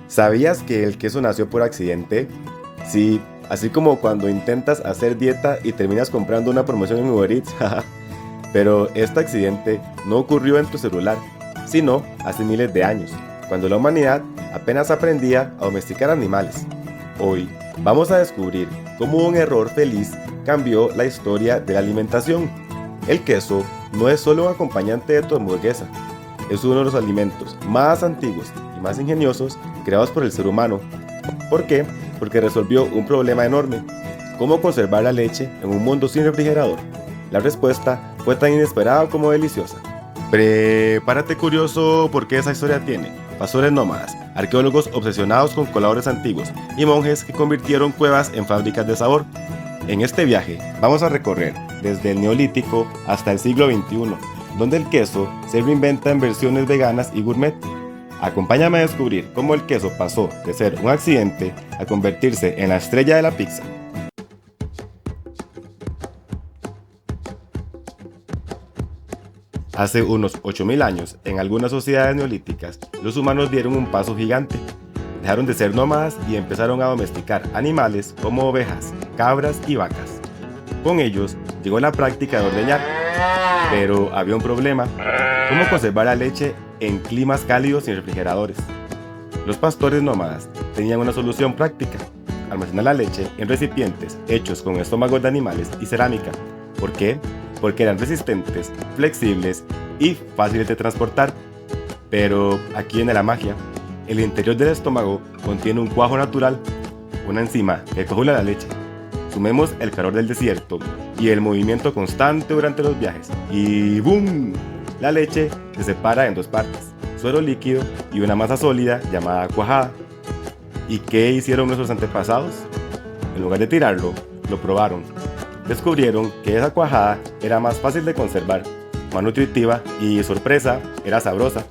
¿Sabías que el queso nació por accidente? Sí, así como cuando intentas hacer dieta y terminas comprando una promoción en Uber Eats. Pero este accidente no ocurrió en tu celular, sino hace miles de años, cuando la humanidad apenas aprendía a domesticar animales. Hoy vamos a descubrir cómo un error feliz cambió la historia de la alimentación. El queso no es solo un acompañante de tu hamburguesa, es uno de los alimentos más antiguos y más ingeniosos creados por el ser humano. ¿Por qué? Porque resolvió un problema enorme: ¿cómo conservar la leche en un mundo sin refrigerador? La respuesta fue tan inesperada como deliciosa. Prepárate curioso, porque esa historia tiene pastores nómadas, arqueólogos obsesionados con coladores antiguos y monjes que convirtieron cuevas en fábricas de sabor. En este viaje vamos a recorrer desde el Neolítico hasta el siglo XXI, donde el queso se reinventa en versiones veganas y gourmet. Acompáñame a descubrir cómo el queso pasó de ser un accidente a convertirse en la estrella de la pizza. Hace unos 8000 años, en algunas sociedades neolíticas, los humanos dieron un paso gigante. Dejaron de ser nómadas y empezaron a domesticar animales como ovejas, cabras y vacas. Con ellos llegó la práctica de ordeñar. Pero había un problema: ¿cómo conservar la leche en climas cálidos sin refrigeradores? Los pastores nómadas tenían una solución práctica: almacenar la leche en recipientes hechos con estómagos de animales y cerámica. ¿Por qué? Porque eran resistentes, flexibles y fáciles de transportar. Pero aquí viene la magia: el interior del estómago contiene un cuajo natural, una enzima que coagula la leche. Sumemos el calor del desierto y el movimiento constante durante los viajes y ¡boom! La leche se separa en dos partes: suero líquido y una masa sólida llamada cuajada. ¿Y qué hicieron nuestros antepasados? En lugar de tirarlo, lo probaron. Descubrieron que esa cuajada era más fácil de conservar, más nutritiva y, sorpresa, era sabrosa.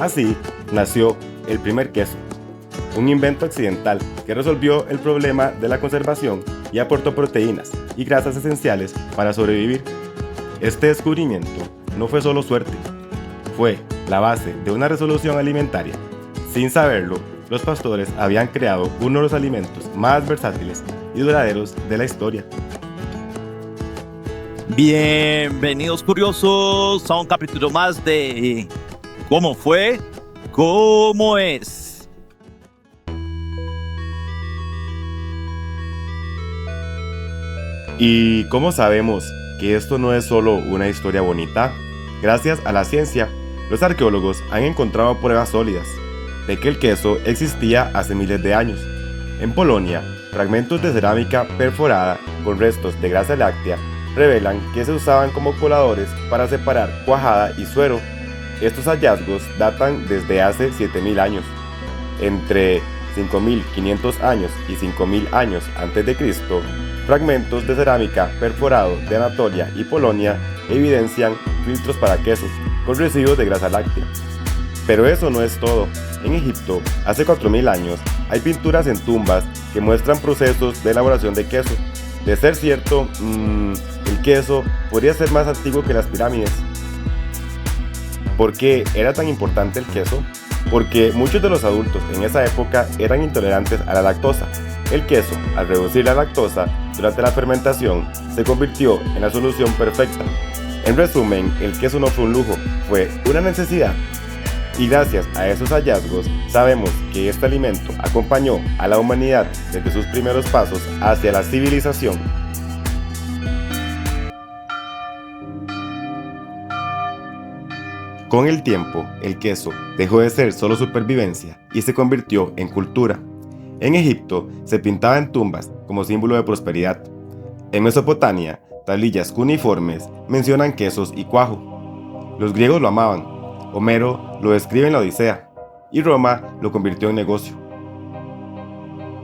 Así nació el primer queso, un invento accidental que resolvió el problema de la conservación y aportó proteínas y grasas esenciales para sobrevivir. Este descubrimiento no fue solo suerte, fue la base de una revolución alimentaria. Sin saberlo, los pastores habían creado uno de los alimentos más versátiles y duraderos de la historia. Bienvenidos curiosos a un capítulo más de ¿Cómo fue? ¿Cómo es? ¿Y cómo sabemos que esto no es solo una historia bonita? Gracias a la ciencia, los arqueólogos han encontrado pruebas sólidas de que el queso existía hace miles de años. En Polonia, fragmentos de cerámica perforada con restos de grasa láctea revelan que se usaban como coladores para separar cuajada y suero. Estos hallazgos datan desde hace 7000 años. Entre 5500 años y 5000 años antes de Cristo, fragmentos de cerámica perforado de Anatolia y Polonia evidencian filtros para quesos con residuos de grasa láctea. Pero eso no es todo. En Egipto, hace 4000 años, hay pinturas en tumbas que muestran procesos de elaboración de queso. De ser cierto, el queso podría ser más antiguo que las pirámides. ¿Por qué era tan importante el queso? Porque muchos de los adultos en esa época eran intolerantes a la lactosa. El queso, al reducir la lactosa durante la fermentación, se convirtió en la solución perfecta. En resumen, el queso no fue un lujo, fue una necesidad. Y gracias a esos hallazgos, sabemos que este alimento acompañó a la humanidad desde sus primeros pasos hacia la civilización. Con el tiempo, el queso dejó de ser solo supervivencia y se convirtió en cultura. En Egipto, se pintaba en tumbas como símbolo de prosperidad. En Mesopotamia, tablillas cuneiformes mencionan quesos y cuajo. Los griegos lo amaban. Homero lo describe en la Odisea, y Roma lo convirtió en negocio.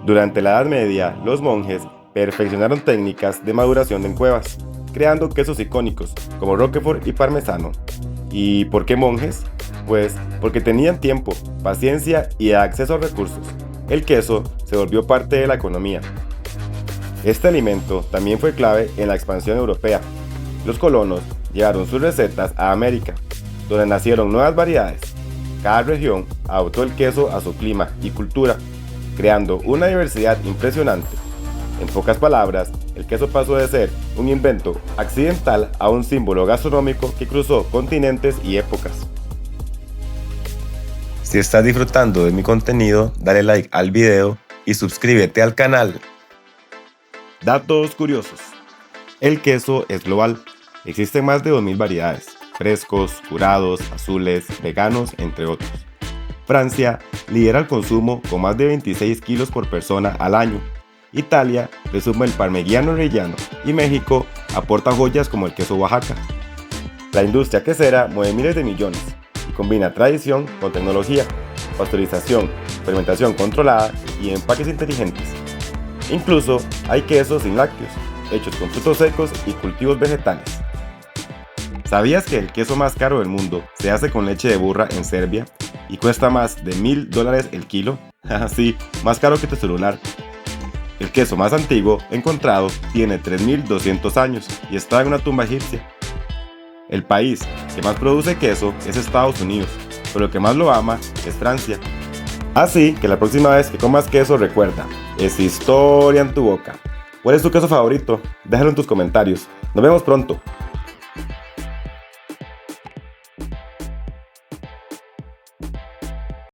Durante la Edad Media, los monjes perfeccionaron técnicas de maduración en cuevas, creando quesos icónicos como Roquefort y Parmesano. ¿Y por qué monjes? Pues porque tenían tiempo, paciencia y acceso a recursos. El queso se volvió parte de la economía. Este alimento también fue clave en la expansión europea. Los colonos llevaron sus recetas a América, donde nacieron nuevas variedades: cada región adoptó el queso a su clima y cultura, creando una diversidad impresionante. En pocas palabras, el queso pasó de ser un invento accidental a un símbolo gastronómico que cruzó continentes y épocas. Si estás disfrutando de mi contenido, dale like al video y suscríbete al canal. Datos curiosos. El queso es global. Existen más de 2000 variedades, frescos, curados, azules, veganos, entre otros. Francia lidera el consumo con más de 26 kilos por persona al año. Italia presume el parmigiano reggiano y México aporta joyas como el queso Oaxaca. La industria quesera mueve miles de millones y combina tradición con tecnología, pasteurización, fermentación controlada y empaques inteligentes. Incluso hay quesos sin lácteos, hechos con frutos secos y cultivos vegetales. ¿Sabías que el queso más caro del mundo se hace con leche de burra en Serbia y cuesta más de $1000 el kilo? Sí, más caro que tu celular. El queso más antiguo encontrado tiene 3200 años y está en una tumba egipcia. El país que más produce queso es Estados Unidos, pero el que más lo ama es Francia. Así que la próxima vez que comas queso recuerda, es historia en tu boca. ¿Cuál es tu queso favorito? Déjalo en tus comentarios. Nos vemos pronto.